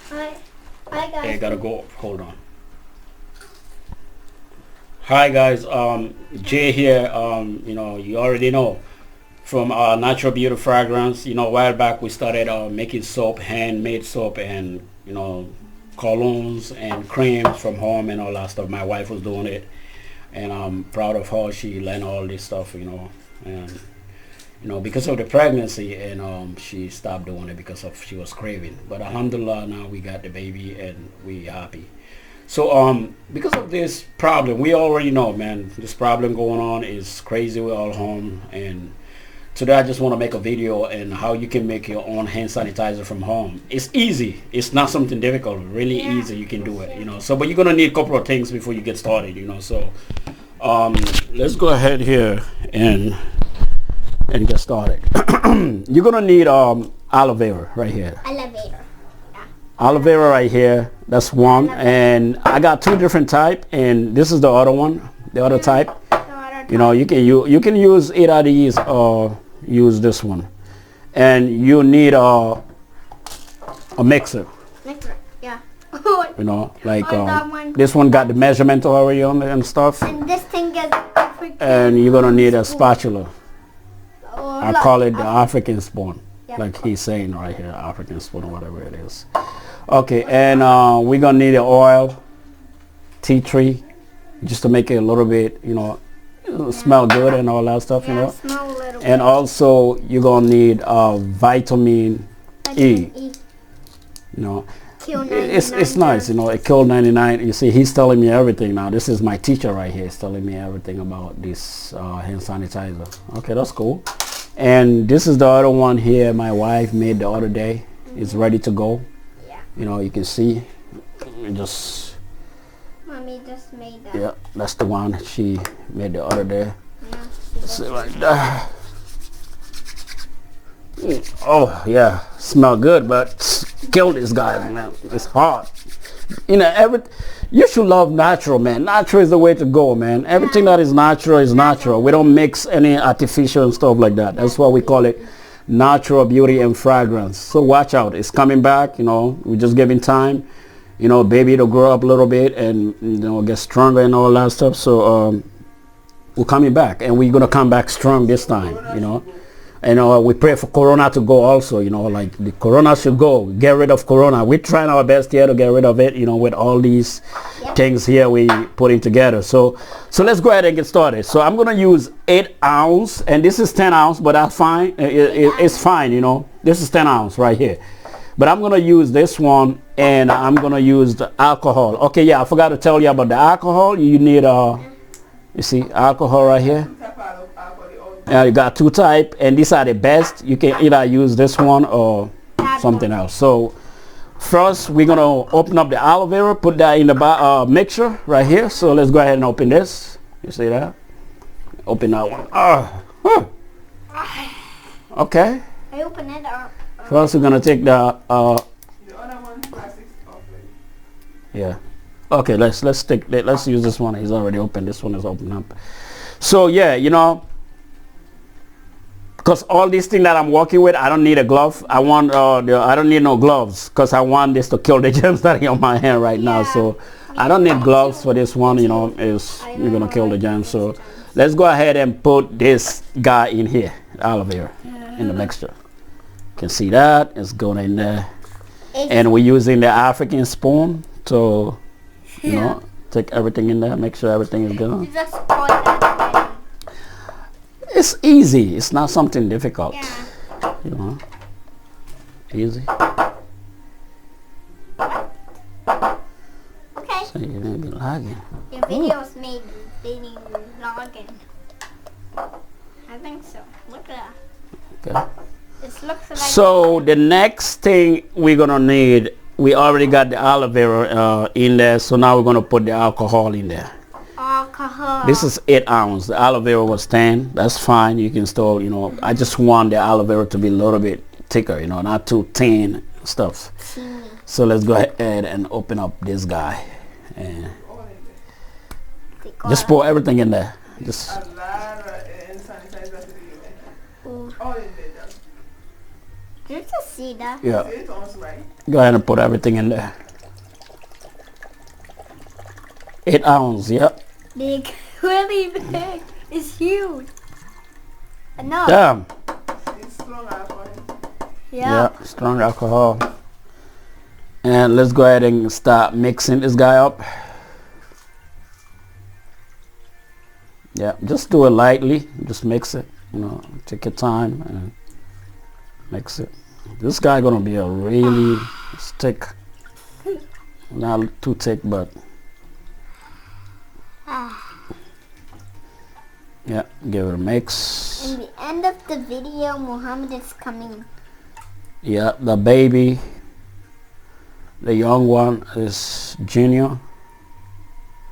Hi. Hi guys. Hey, gotta go. Hold on. Hi guys. Jay here. You already know from Natural Beauty Fragrance. A while back we started making soap, handmade soap, and colognes and creams from home and all that stuff. My wife was doing it, and I'm proud of her. She learned all this stuff. And because of the pregnancy, and she stopped doing it because of she was craving. But alhamdulillah, now we got the baby and we happy. So because of this problem, we already know, man, this problem going on is crazy. We're all home, and today I just want to make a video and how you can make your own hand sanitizer from home. It's easy. It's not something difficult. Really easy. You can do it. So but you're gonna need a couple of things before you get started. So let's go ahead here and get started. You're gonna need aloe vera right here. Elevator. Aloe vera right here. That's one, and I got two different type, and this is the other one, the other type. You can use either of these or use this one, and you need a mixer. Mixer. Yeah. That one. This one got the measurement already on it and stuff. And this thing is African. And you're gonna need a spatula. I call it the African spoon, like he's saying right here, African spoon or whatever it is. Okay, and we're gonna need an oil, tea tree, just to make it a little bit, smell good and all that stuff, Smell a little and bit. also you're gonna need vitamin E. It's nice, it killed 99. You see, he's telling me everything now. This is my teacher right here. He's telling me everything about this hand sanitizer. Okay, that's cool. And this is the other one here my wife made the other day. It's ready to go. You can see. Mommy just made that. Yeah, that's the one she made the other day. Yeah. See like that. Oh yeah, smell good, but kill this guy, man. It's hard. You should love natural, man. Natural is the way to go, man. Everything that is natural is natural. We don't mix any artificial and stuff like that. That's why we call it natural beauty and fragrance. So watch out. It's coming back. We're just giving time. Baby to grow up a little bit and get stronger and all that stuff. So we're coming back, and we're gonna come back strong this time. And we pray for Corona to go also, like the Corona should go. Get rid of Corona. We're trying our best here to get rid of it, with all these things here we putting together. So let's go ahead and get started. So I'm going to use 8 ounce, and this is 10 ounce, but that's fine. It's fine, This is 10 ounce right here. But I'm going to use this one, and I'm going to use the alcohol. Okay, yeah, I forgot to tell you about the alcohol. You need, you see, alcohol right here. You got two type, and these are the best. You can either use this one or something else. So first we're gonna open up the aloe vera, put that in the mixture right here. So let's go ahead and open this. You see that? Open that one. Okay. I open it up. First we're gonna take the other one plastic off. Yeah. Okay, let's use this one. He's already open. This one is open up. So yeah, because all these things that I'm working with, I don't need a glove. I don't need no gloves because I want this to kill the germs that are on my hand right now. So I don't need gloves for this one. You're gonna kill the germs. So let's go ahead and put this guy in here, aloe vera, in the mixture. You can see that it's going in there, and we're using the African spoon to, take everything in there, make sure everything is good. You just pour that already. It's easy. It's not something difficult. Yeah. Easy. Okay. So you're gonna be lagging. Your video's made video logging. I think so. Look at that. Okay. This looks like. So the next thing we're gonna need, we already got the aloe vera in there. So now we're gonna put the alcohol in there. Alcohol. This is 8 ounce. The aloe vera was 10. That's fine. You can still, I just want the aloe vera to be a little bit thicker, not too thin stuff. So let's go ahead and open up this guy. And just pour everything in there. Just. Just to see that. Yeah. 8 ounce, right? Go ahead and put everything in there. 8 ounce, yep. Big. Really big. It's huge. No. Damn. It's strong alcohol. Yeah. Yeah, strong alcohol. And let's go ahead and start mixing this guy up. Yeah, just do it lightly. Just mix it. You know, take your time and mix it. This guy gonna be a really thick, not too thick, but yeah, give it a mix. In the end of the video, Muhammad is coming. Yeah, the baby, the young one is Junior.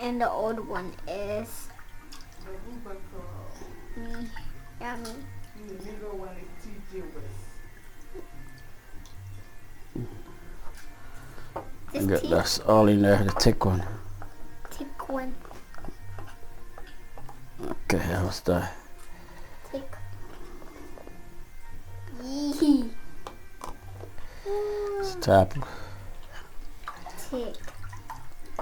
And the old one is me. Yeah, me. The middle one is TJ West. This Good, teeth, that's all in there, the thick one. thick one. Okay, how's that? Thick. Yee. Tap. Thick.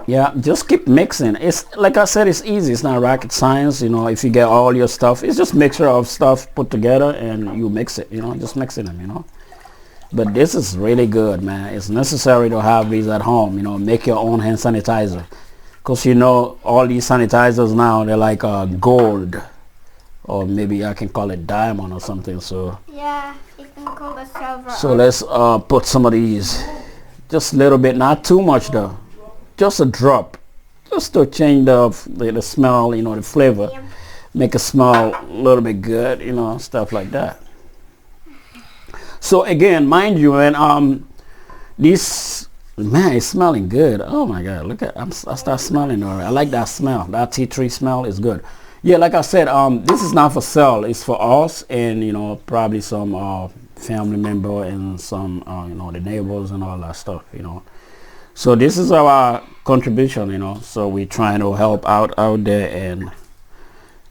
Yeah, just keep mixing. It's like I said, it's easy. It's not rocket science. You know, if you get all your stuff, it's just mixture of stuff put together and you mix it. You know, just mixing them. You know, but this is really good, man. It's necessary to have these at home. You know, make your own hand sanitizer, because you know all these sanitizers now, they're like gold, or maybe I can call it diamond or something. So Yeah, you can call it silver. so let's put some of these, just a little bit, not too much though. Just a drop, just to change the smell, you know, the flavor, Yeah. make it smell a little bit good, you know, stuff like that. So again, mind you, and this, man, it's smelling good. Oh my God, look at, I start smelling already. I like that smell. That tea tree smell is good. Yeah, like I said, this is not for sale. It's for us and, you know, probably some family member and some, you know, the neighbors and all that stuff, you know. So this is our contribution, you know. So we're trying to help out there, and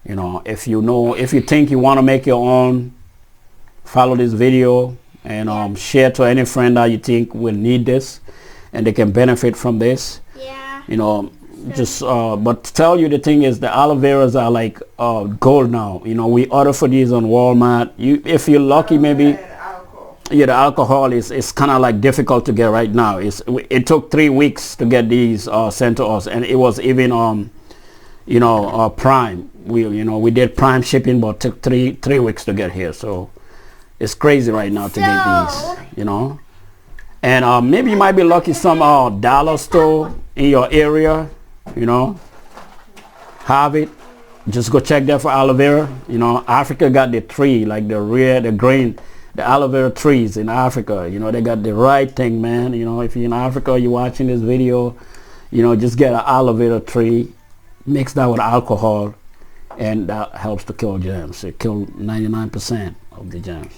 you know, if you think you want to make your own, follow this video and share to any friend that you think will need this and they can benefit from this. Yeah. You know, just but to tell you, the thing is, the aloe veras are like gold now. You know, we order for these on Walmart. If you're lucky, maybe. And alcohol. Yeah, the alcohol is kind of like difficult to get right now. It took 3 weeks to get these sent to us, and it was even you know, prime. We did prime shipping, but took three weeks to get here. So it's crazy right now to get these, you know. And maybe you might be lucky some dollar store in your area, you know, have it. Just go check there for aloe vera. You know, Africa got the tree, like the grain. The aloe vera trees in Africa, you know, they got the right thing, man. You know, if you're in Africa, you're watching this video, you know, just get an aloe vera tree, mix that with alcohol, and that helps to kill germs. It kills 99% of the germs.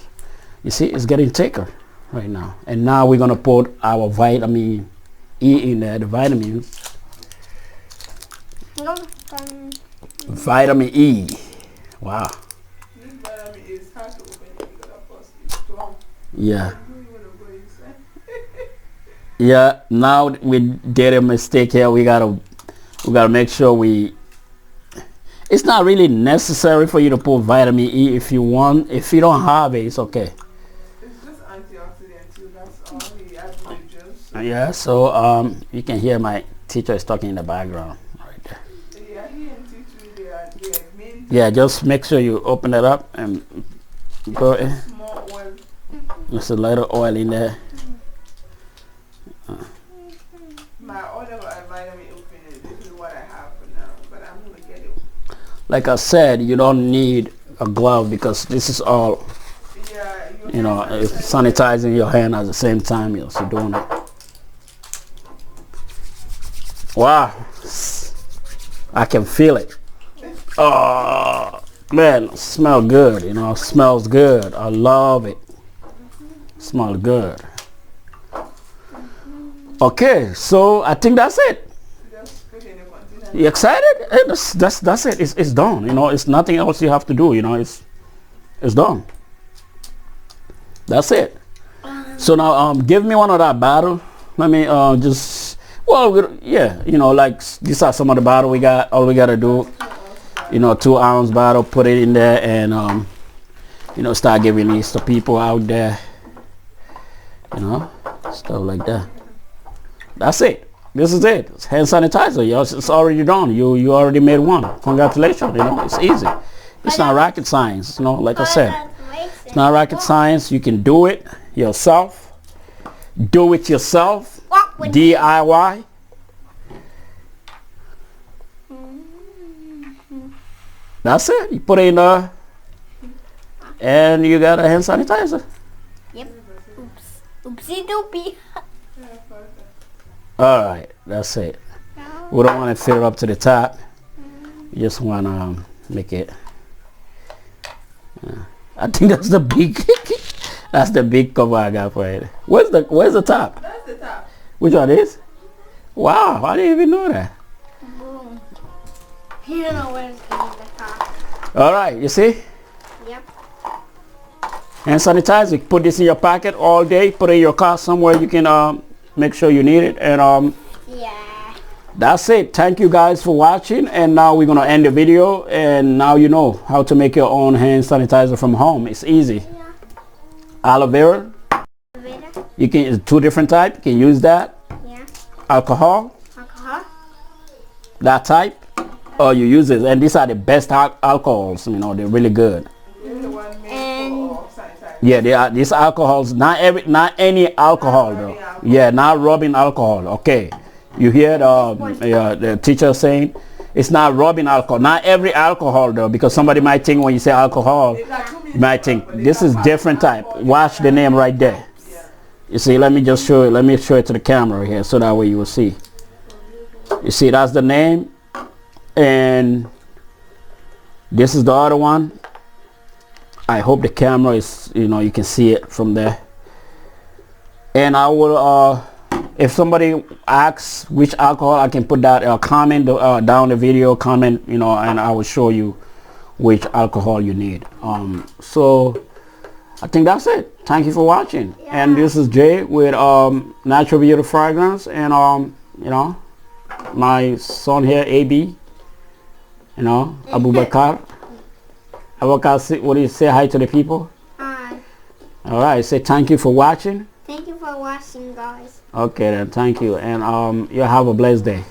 You see, it's getting thicker right now. And now we're going to put our vitamin E in there, the vitamins. No, Vitamin E. Wow. This vitamin is hard to open it because of course it's strong. Yeah. You don't want to go inside. Yeah, now we did a mistake here. We gotta make sure it's not really necessary for you to put vitamin E if you want. If you don't have it, it's okay. It's just antioxidant too. That's all he has to juice. Yeah, so you can hear my teacher is talking in the background right there. Yeah, he and T2 they are main. Yeah, just make sure you open it up and go in. Small oil. There's a little oil in there. My other vitamin opener, this is what I have for now, but I'm gonna get it. Like I said, you don't need a glove because this is all, Yeah, you know, it's sanitizing your hand at the same time you're doing it. Wow, I can feel it. Oh man, smell good, you know, smells good. I love it. Smells good. Okay, so I think that's it. Just put in a container. You excited? Hey, that's it. It's done. You know, it's nothing else you have to do. You know, it's done. That's it. So now, give me one of that bottle. Let me just. Well, yeah, you know, like these are some of the bottle we got. All we gotta do, you know, 2-ounce bottle, put it in there, and you know, start giving these to people out there. You know, stuff like that. That's it. This is it. It's hand sanitizer. It's already done. You already made one. Congratulations. You know, it's easy. It's not rocket science. You know, like I said, it's not rocket science. You can do it yourself. Do it yourself. DIY. That's it. You put it in there, and you got a hand sanitizer. Yep. Oops. Oopsie doopie. All right, that's it. We don't want to fill it up to the top. You just want to make it. I think that's the big. That's the big cover I got for it. Where's the top? That's the top. Which one is? Wow, I didn't even know that. Boom. You don't know where's the top. All right, you see? Yep. Hand sanitizer. Put this in your pocket all day. Put it in your car somewhere you can make sure you need it. And Yeah. that's it. Thank you guys for watching. And now we're gonna end the video. And now you know how to make your own hand sanitizer from home. It's easy. Yeah. Aloe vera. You can. It's 2 different types. You can use that. Yeah. Alcohol. Alcohol. That type. Or you use it. And these are the best alcohols. You know, they're really good. And Yeah, they are. These alcohols. Not any alcohol though. Yeah, not rubbing alcohol. Okay. You hear the teacher saying it's not rubbing alcohol. Not every alcohol though, because somebody might think when you say alcohol, you might think this is different type. Watch the name right there. You see, let me just show it. Let me show it to the camera here, so that way you will see. You see, that's the name, and this is the other one. I hope the camera is, you know, you can see it from there. And I will, if somebody asks which alcohol, I can put that comment down the video, comment, you know, and I will show you which alcohol you need. So I think that's it. Thank you for watching. Yeah. And this is Jay with Natural Beauty Fragrance, and you know, my son here, AB, you know, Abubakar. Abubakar, what do you say hi to the people? Hi. All right, say thank you for watching. Thank you for watching, guys. Okay then, thank you, and you have a blessed day.